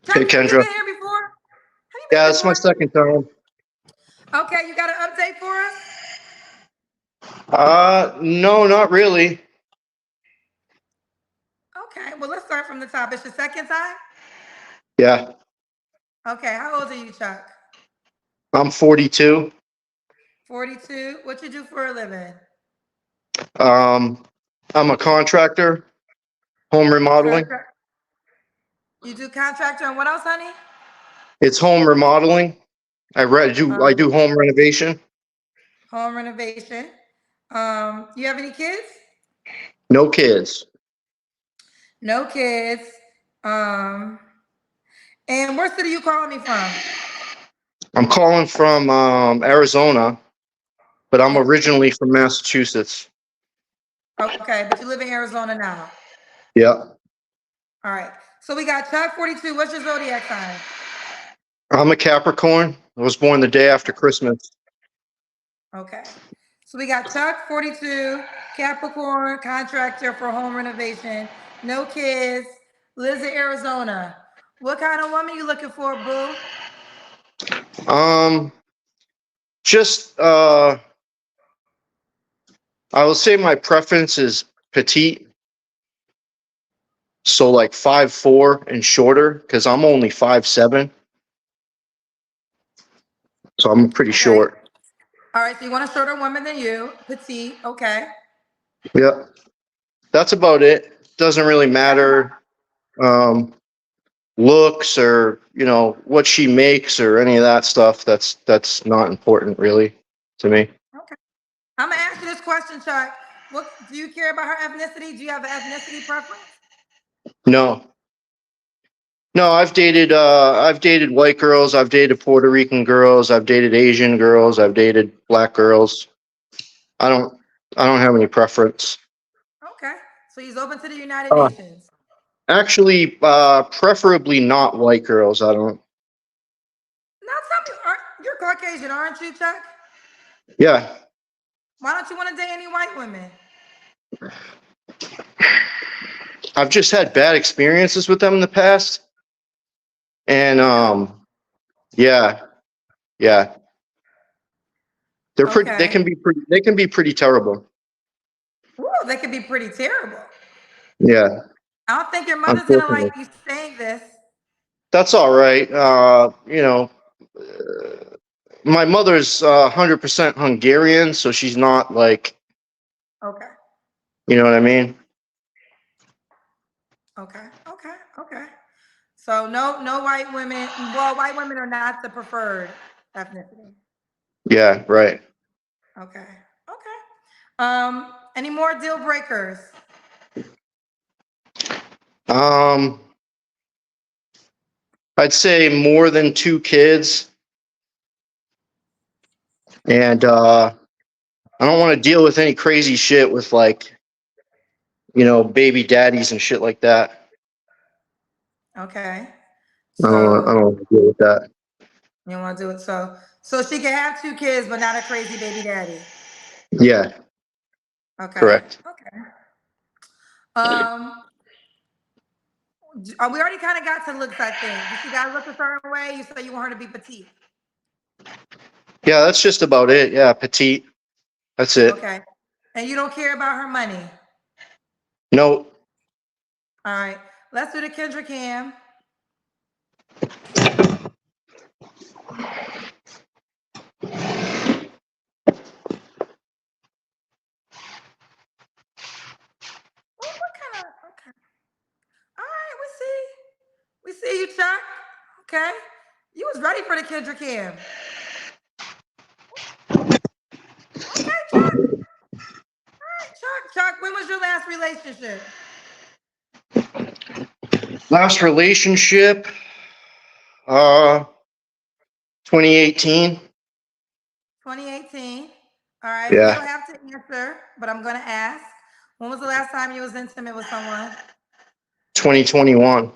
Chuck, Hey, have you Kendra. been here before? Have you Yeah, been it's my before? second time. Okay, you got an update for us? No, not really. Okay, well, let's start from the top. It's your second time? Yeah, Okay, how old are you, Chuck? I'm 42. 42. What you do for a living? Um, I'm a contractor, home remodeling. Contract. You do contractor and what else, honey? It's home remodeling. I Um, do home renovation. home renovation. You have any kids? No kids. No kids. Um, and where city you calling me from? I'm calling from Arizona, but I'm And originally from Massachusetts. okay, but you live in Arizona now. Yeah, All right. So we got Chuck 42. What's your zodiac sign? I'm a Capricorn. I was born the day after Christmas. Okay. So we got Chuck 42, Capricorn, contractor for home renovation, no kids, lives in Arizona. What kind of woman you looking for, boo? Um, just I will say my preference is petite. So like 5'4" and shorter, because I'm only 5'7", so I'm pretty Okay. short. All right. So you want a shorter woman than you, petite. Okay. Yeah, that's about it. Doesn't really That's about matter um, looks or what she makes or any of that stuff. That's not important really to me. okay. I'm gonna ask you this question, Chuck. What do you care about her ethnicity? Do you have an ethnicity preference? No, no. I've dated white girls. I've dated Puerto Rican girls. I've dated Asian girls. I've dated black girls. I don't I don't have any preference. Okay. So he's open to the United Uh, Nations. Actually, preferably not white girls. I don't. Now tell me, you're Caucasian, aren't you, Chuck? Yeah, Why don't you want to date any white women? I've just had bad experiences with them in the past, and Really? yeah, yeah, they're pretty. They Okay. can be pretty. They can be pretty terrible. Ooh, they could be pretty terrible. Yeah, I don't think your mother's gonna like unfortunately, you saying this. that's all right. My mother's 100% Hungarian, so she's not like, Okay. you know what I mean? Okay. Okay. Okay. So no white women. Well, white women are not the preferred ethnicity. Yeah, right. Okay. Okay. Any more deal breakers? Um, I'd say more than two kids, and I don't want to deal with any crazy shit with like, baby daddies and shit like that. Okay. I So don't want to deal with that. you want to do it so she can have two kids, but not a crazy baby daddy. Yeah, Okay. correct. Okay. Um, we already kind of got to looks, I think. Does she got to look a certain way? You say you want her to be petite. Yeah, that's just about it. Yeah, petite. That's it. Okay. And you don't care about her money. No. All right. Let's do the Kendra Cam. What kind of okay. All right, we see. We see you, Chuck. Okay. You was ready for the Kendra Cam. Okay, Chuck. All right, Chuck. Chuck, when was your last relationship? Last relationship, uh, 2018. 2018. All right. You Yeah, don't have to answer, but I'm gonna ask. When was the last time you was intimate with someone? 2021.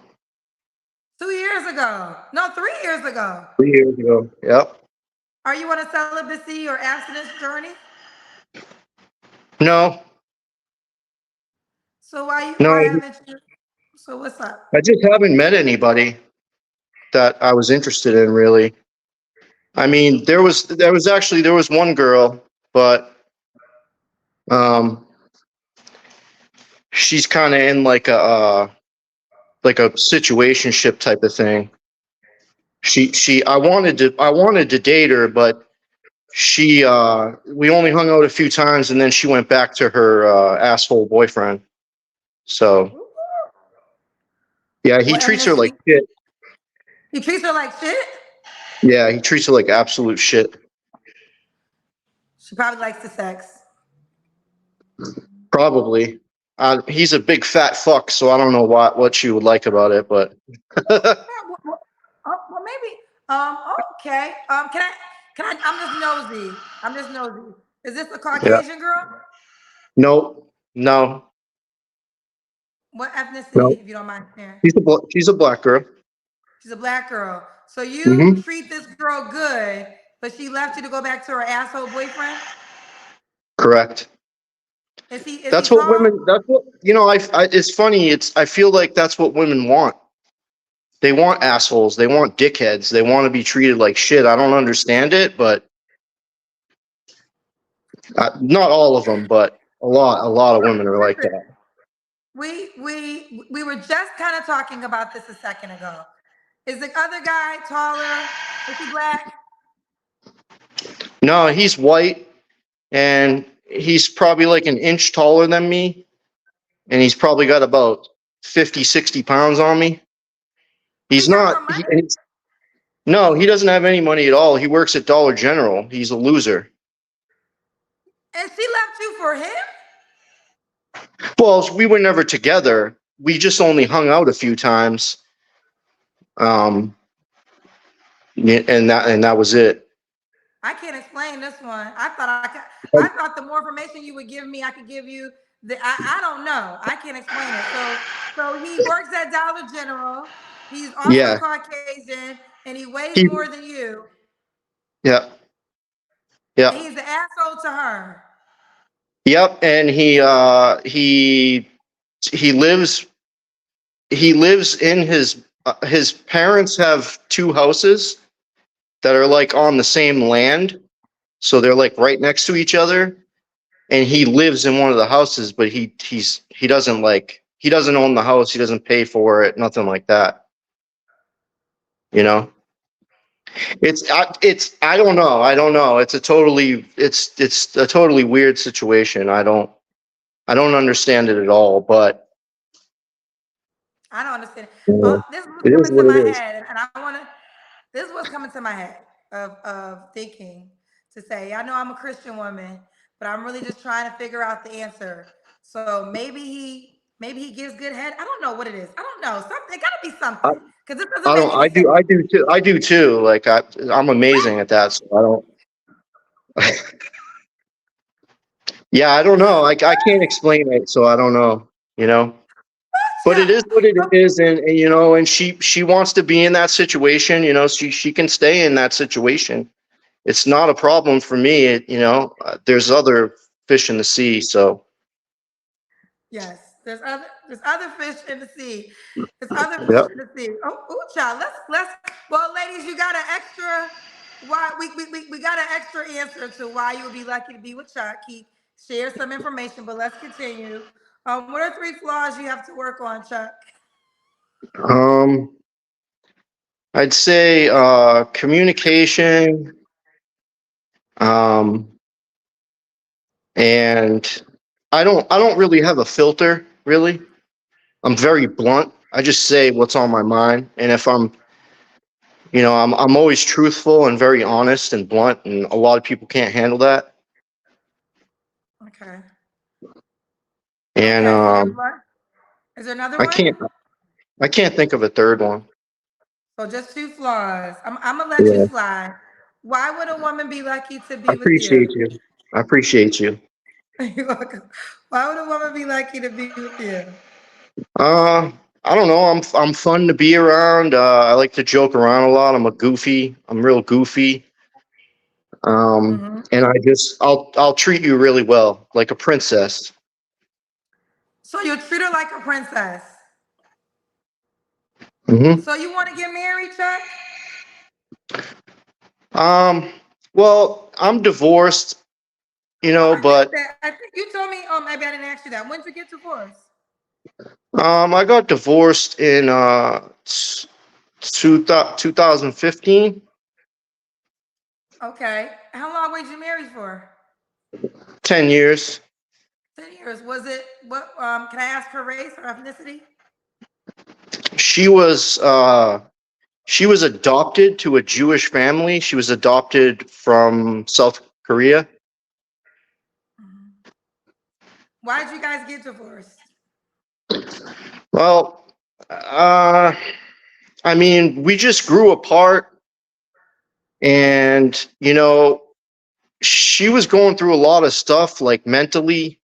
2 years ago. No, 3 years ago. 3 years ago. Yep. Are you on a celibacy or abstinence journey? No, So why no, haven't you? So what's up? I just haven't met anybody. that I was interested in, really. I mean, there was one girl, but um, she's kind of in like a situationship type of thing. I wanted to date her, but we only hung out a few times, and then she went back to her asshole boyfriend. So yeah, he What treats her like ethnicity? shit. He treats her like shit. Yeah, he treats her like absolute shit. She probably likes the sex. Probably. He's a big fat fuck, so I don't know what she would like about it, but Yeah, well, maybe. Okay. I'm just nosy. I'm just nosy. Is this a yeah. Caucasian girl? No, no, What no. ethnicity, if you don't mind sharing? She's a black girl. She's a black girl. So you Hmm. treat this girl good, but she left you to go back to her asshole boyfriend? Correct. Is he That's what tall? women. That's what it's funny. I feel like that's what women want. They want assholes. They want dickheads. They want to be treated like shit. I don't understand it, but not all of them, but a lot of women are like Listen, that. we were just kind of talking about this a second ago. Is the other guy taller? Is he black? No, he's white, and he's probably like an inch taller than me, and he's probably got about 50, 60 pounds on me. He He's got more not. money? No, he doesn't have any money at all. He works at Dollar General. He's a loser. And she left you for him? Well, we were never together. We just only hung out a few times. Um, and that was it. I can't explain this one. I thought the more information you would give me, I could give you I don't know. I can't explain it. So he works at Dollar General. He's also Yeah. Caucasian and he weighs He. more than you. Yeah. And Yeah. he's the asshole to her. Yep. And he lives in his parents have two houses that are like on the same land, so they're like right next to each other. And he lives in one of the houses, but he doesn't own the house. He doesn't pay for it. Nothing like that. You know. I don't know. I don't know. It's a totally weird situation. I don't understand it at all, but I don't understand. uh, This was it is coming to what my it is. head, and I want to. This was coming to my head of thinking to say, I know I'm a Christian woman, but I'm really just trying to figure out the answer. So maybe he gives good head. I don't know what it is. I don't know. Something. It got to be I, something because this doesn't I make don't. any sense. I do too. I do too. Like I'm amazing at that. So I don't. Yeah, I don't know. I can't explain it, so I don't know. You know. But it Yeah. is what it is, and you know, and she wants to be in that situation. You know, she can stay in that situation. It's not a problem for me. There's other fish in the sea, so Yes, there's other fish in the sea. There's other fish yeah. in the sea. Oh, ooh, child. Let's. Well, ladies, you got an extra. Why we got an extra answer to why you would be lucky to be with Chuck. He shared some information, but let's continue. What are three flaws you have to work on, Chuck? Um, I'd say communication, um, and I don't really have a filter, really. I'm very blunt. I just say what's on my mind, and if I'm always truthful and very honest and blunt, and a lot of people can't handle that. Okay. And Okay. So you're blunt. Is there another I one? can't I can't think of a third one. So just two flaws. I'm gonna let you Yeah, slide. Why would a woman be lucky to I be with you? appreciate you. I appreciate you. You're welcome. Why would a woman be lucky to be with you? Uh, I don't know. I'm fun to be around. I like to joke around a lot. I'm real goofy. Hmm. And I'll treat you really well, like a princess. So you treat her like a princess. Hmm. So you want to get married, Chuck? Well, I'm divorced, Oh, I but missed that. I think you told me. Oh, maybe I didn't ask you that. When did you get divorced? I got divorced in 2015, Okay. How long were you married for? 10 years. 10 years. Was it what? Can I ask her race or ethnicity? She was uh, she was adopted to a Jewish family. She was adopted from South Korea. Mhm. Why did you guys get divorced? Well, uh, I mean, we just grew apart, and she was going through a lot of stuff, like mentally,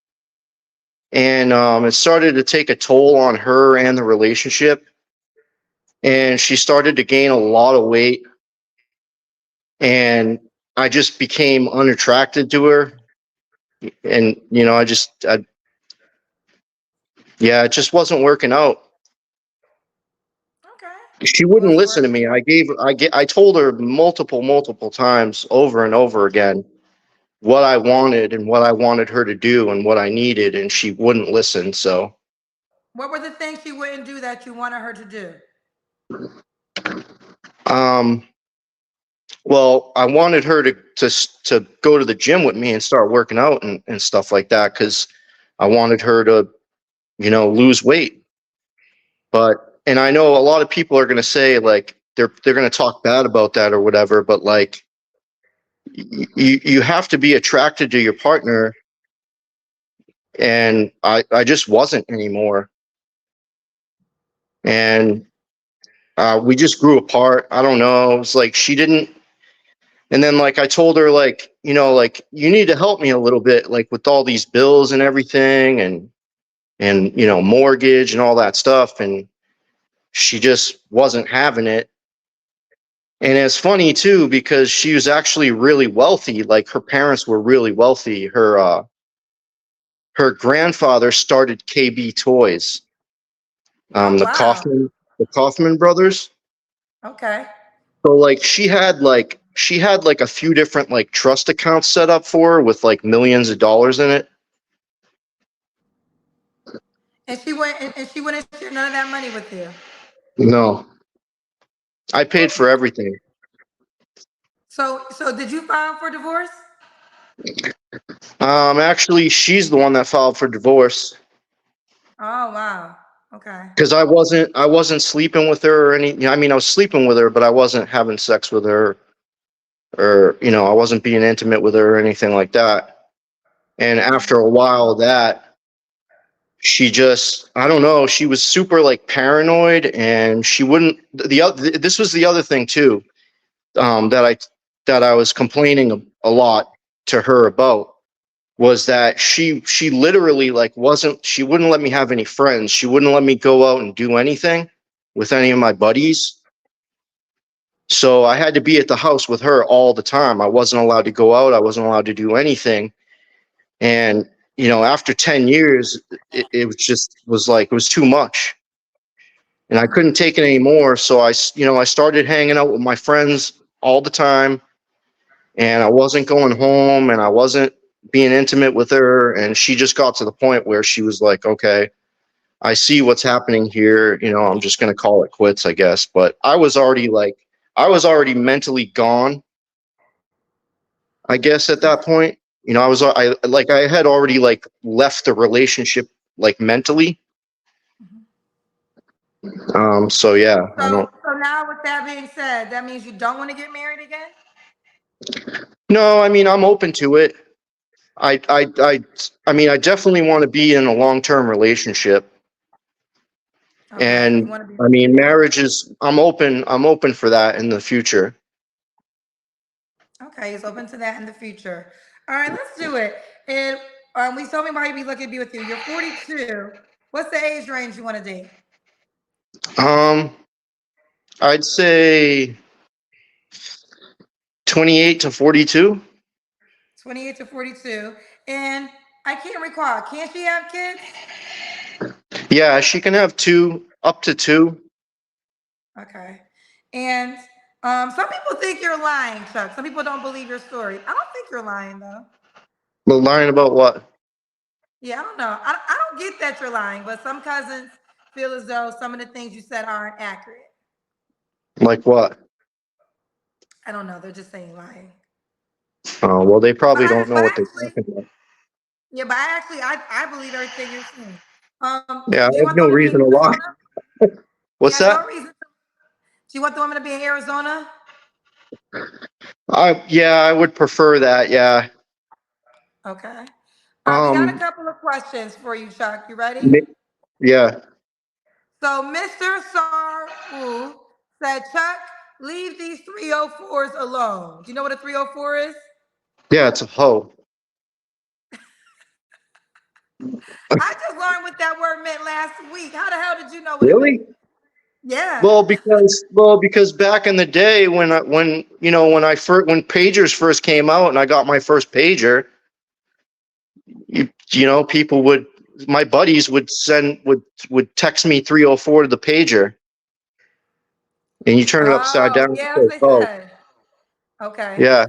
and it started to take a toll on her and the relationship. And she started to gain a lot of weight, and I just became unattracted to her. And yeah, it just wasn't working out. Okay. She Well, wouldn't it's listen to working. me. I told her multiple times over and over again what I wanted and what I wanted her to do and what I needed, and she wouldn't listen. So, What were the things she wouldn't do that you wanted her to do? um, well, I wanted her to go to the gym with me and start working out and stuff like that, because I wanted her to lose weight. But and I know a lot of people are going to say, like, they're going to talk bad about that or whatever, but like, you have to be attracted to your partner, and I just wasn't anymore. And we just grew apart. I don't know. It was like she didn't. And then, like, I told her, like, like, you need to help me a little bit, like, with all these bills and everything, and mortgage and all that stuff. And she just wasn't having it. And it's funny too, because she was actually really wealthy. Like, her parents were really wealthy. Her grandfather started KB Toys, Oh, the wow. Kaufman brothers. Okay. So, like, she had like a few different, like, trust accounts set up for her with like millions of dollars in it. And she wouldn't share none of that money with you. No, I Well, paid for everything. so did you file for divorce? Actually, she's the one that filed for divorce, Oh, wow. Okay. because I wasn't sleeping with her or any. I mean, I was sleeping with her, but I wasn't having sex with her, or I wasn't being intimate with her or anything like that. And Okay. after a while of that, she just, I don't know, she was super, like, paranoid, and she wouldn't. This was the other thing too, that I was complaining a lot to her about, was that she literally, like, wasn't she wouldn't let me have any friends. She wouldn't let me go out and do anything with any of my buddies. So I had to be at the house with her all the time. I wasn't allowed to go out. I wasn't allowed to do anything. And after 10 years, it was like, it was too much, and I couldn't take it anymore. So I started hanging out with my friends all the time, and I wasn't going home, and I wasn't being intimate with her. And she just got to the point where she was like, okay, I see what's happening here. I'm just going to call it quits, I guess. But I was already mentally gone, I guess, at that point. I had already, like, left the relationship, like, mentally. Mhm. So yeah, I So, don't. so now with that being said, that means you don't want to get married again? No, I mean, I'm open to it. I mean, I definitely want to be in a long-term relationship, Okay. You and want to be I mean, married. marriage is. I'm open for that in the future. Okay, he's open to that in the future. All right, let's do it. And we told me why you'd be looking to be with you. You're 42. What's the age range you want to date? Um, I'd say 28 to 42. 28 to 42. And I can't recall. Can she have kids? Yeah, she can have two, up to two. Okay. And Some people think you're lying, Chuck. Some people don't believe your story. I don't think you're lying though. But lying about what? Yeah, I don't know. I don't get that you're lying, but some cousins feel as though some of the things you said aren't accurate. Like what? I don't know. They're just saying lying. Oh, well, they But probably I, don't know but what they're actually, talking about. yeah, but I believe everything you're saying. Yeah, I Do you have want the no woman to be in reason to lie. Arizona? You What's have no that? reason. Do you want the woman to be in Arizona? I would prefer that. Yeah. Okay. All right, we got a Um, couple of questions for you, Chuck. You ready? ma- yeah, So Mr. Sarwu said, Chuck, leave these 304s alone. Do you know what a 304 is? yeah, it's a hoe. I just learned what that word meant last week. How the hell did you know what it meant? Really? Yeah. Well, because back in the day when when pagers first came out and I got my first pager, people would my buddies would text me 304 to the pager, and you turn it upside Oh, down. It yeah, that's says, what they oh, said. Okay. yeah.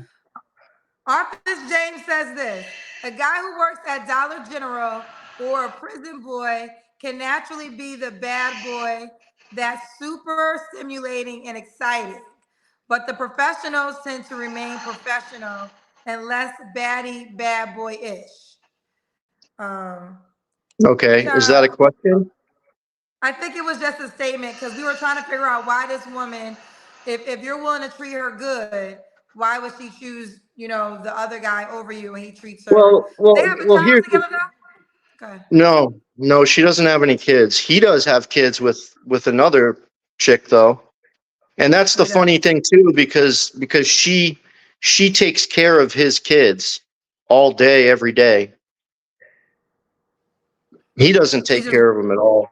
Arthur James says this: a guy who works at Dollar General or a prison boy can naturally be the bad boy that's super stimulating and exciting. But the professionals tend to remain professional and less baddie bad boy ish. Um, Okay. Is that a Chuck, question? I think it was just a statement because we were trying to figure out why this woman, if you're willing to treat her good, why would she choose, the other guy over you and he treats her? Well, well, They have a well. child Here's together though? Okay. no, no. She doesn't have any kids. He does have kids with another chick though, and that's No, the he doesn't. funny thing too because she takes care of his kids all day, every day. He doesn't She's take just care of them at all.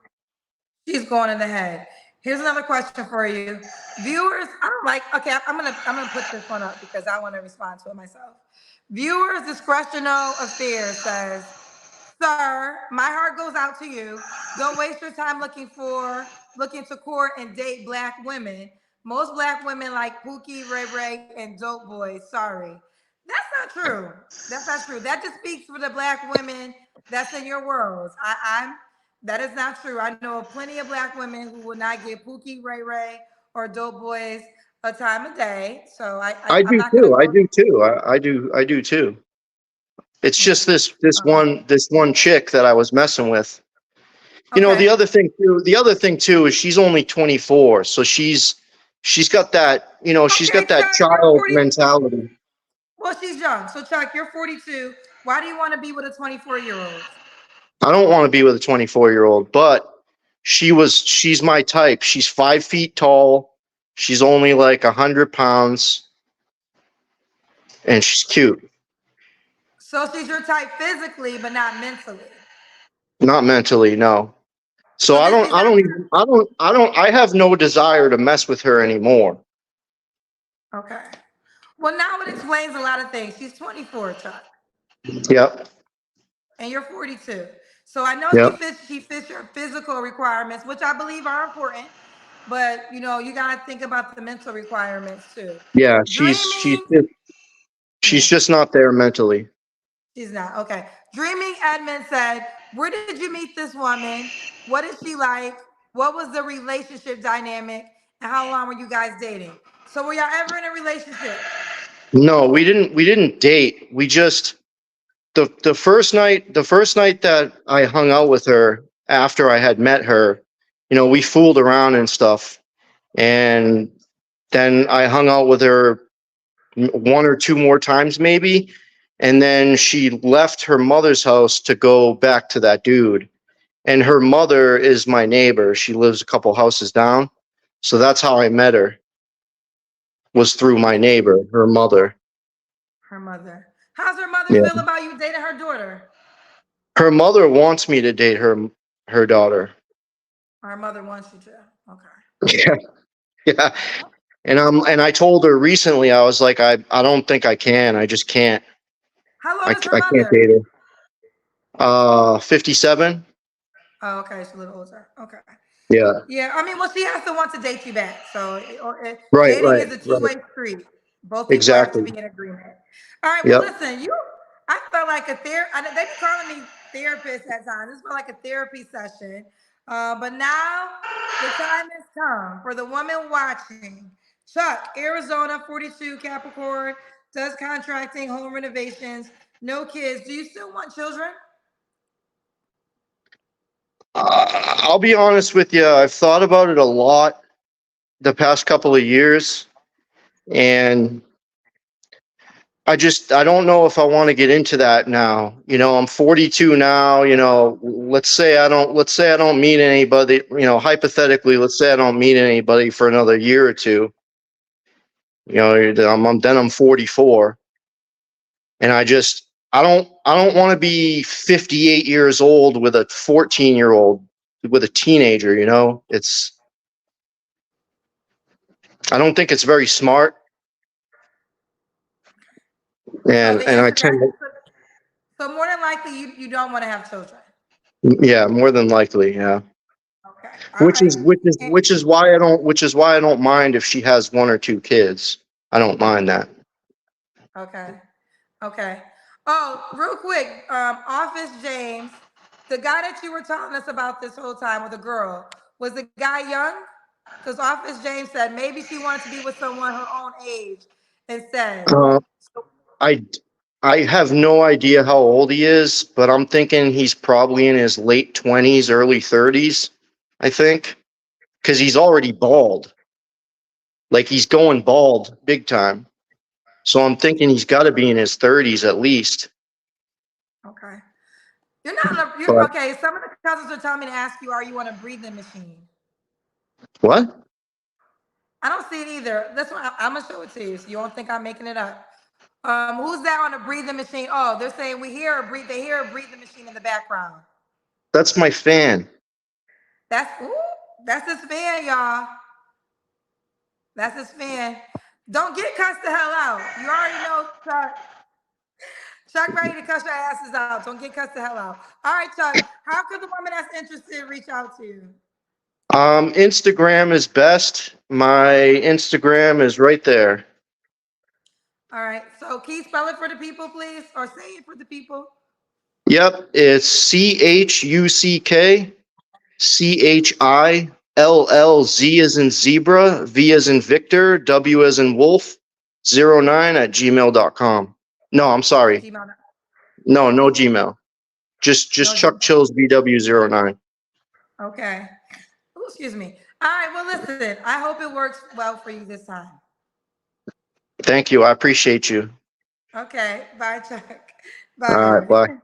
she's going in the head. Here's another question for you. Viewers, I don't like, okay, I'm gonna put this one up because I want to respond to it myself. Viewers discretional affair says, Sir, my heart goes out to you. Don't waste your time looking to court and date black women. Most black women like Pookie, Ray Ray, and Dope Boys. Sorry. That's not true. That's not true. That just speaks for the black women that's in your world. That is not true. I know plenty of black women who will not give Pookie, Ray Ray, or Dope Boys a time of day. So I I'm do not gonna too. I go. do too. I do too. It's just Yeah. this one chick that I was messing with. The Okay. other thing too is she's only 24, so she's got that, she's Okay, got that Chuck, you're child 40. mentality. Well, she's young. So, Chuck, you're 42. Why do you want to be with a 24-year-old? I don't want to be with a 24-year-old, but she's my type. She's 5 feet tall. She's only like 100 pounds, and she's cute. So she's your type physically, but not mentally. Not mentally, no. So So this is that I have no desire to mess with her anymore. okay? Well, now it explains a lot of things. She's 24, Chuck, Yep. and you're 42. So I know Yep. she fits your physical requirements, which I believe are important. But you gotta think about the mental requirements too. Yeah, Dreaming, she's yeah. just not there mentally. She's not. Okay. Dreaming Edmund said, where did you meet this woman? What is she like? What was the relationship dynamic? And how long were you guys dating? So were y'all ever in a relationship? No, we didn't date. We just the first night that I hung out with her after I had met her, we fooled around and stuff. And then I hung out with her one or two more times maybe, and then she left her mother's house to go back to that dude. And her mother is my neighbor. She lives a couple houses down. So that's how I met her, was through my neighbor, her mother. Her mother. How's her mother Yeah. feel about you dating her daughter? Her mother wants me to date her daughter. Her mother wants you to. Okay. Yeah. Yeah. And I told her recently, I was like, I don't think I can. I just can't. How I, old is her I can't mother? date her. 57. Oh, okay. She's a little older. Okay. Yeah. Yeah, I mean, well, she has to want to date you back. So Right. dating Right. is a Right. two-way street. Both people have to Exactly. be in agreement. All right. Well, Yep. listen, I felt like they be calling me therapist at times. This felt like a therapy session. But now the time has come for the woman watching. Chuck, Arizona, 42, Capricorn, does contracting, home renovations, no kids. Do you still want children? I'll be honest with you. I've thought about it a lot the past couple of years, and I don't know if I want to get into that now. I'm 42 now. Let's say I don't meet anybody. Hypothetically, let's say I don't meet anybody for another year or two. Then I'm 44, and I don't want to be 58 years old with a 14-year-old, with a teenager. I don't think it's very smart, So and the I answer to that, tend to, so more than likely you don't want to have children. yeah, more than likely, yeah. Okay. All Which right. is which is And- which is why I don't mind if she has one or two kids. I don't mind that. Okay. Okay. Oh, real quick, Office James, the guy that you were telling us about this whole time with the girl, was the guy young? Because Office James said maybe she wanted to be with someone her own age instead. Uh, So, I I have no idea how old he is, but I'm thinking he's probably in his late 20s, early 30s. I think because he's already bald. Like he's going bald big time. So I'm thinking he's got to be in his 30s at least. okay. You're not on you're, But okay. Some of the cousins are telling me to ask you, are you on a breathing machine? what? I don't see it either. That's why I'm gonna show it to you, so you don't think I'm making it up. Who's that on a breathing machine? Oh, they're saying we hear a breathe. They hear a breathing machine in the background. That's my fan. Ooh, that's his fan, y'all. That's his fan. Don't get cussed the hell out. You already know Chuck. Chuck ready to cuss your asses out. Don't get cussed the hell out. All right, Chuck. How could the woman that's interested reach out to you? Instagram is best. My Instagram is right there. All right. So can you spell it for the people, please, or say it for the people? Yep, it's CHUCKCHILLZ as in zebra, V as in Victor, W as in Wolf, 09 at gmail.com. No, I'm sorry. Gmail. No, no Gmail. Just No Chuck Gmail. Chills BW09. Okay. Ooh, excuse me. All right. Well, listen. I hope it works well for you this time. Thank you. I appreciate you. Okay. Bye, Chuck. All right, Bye. bye.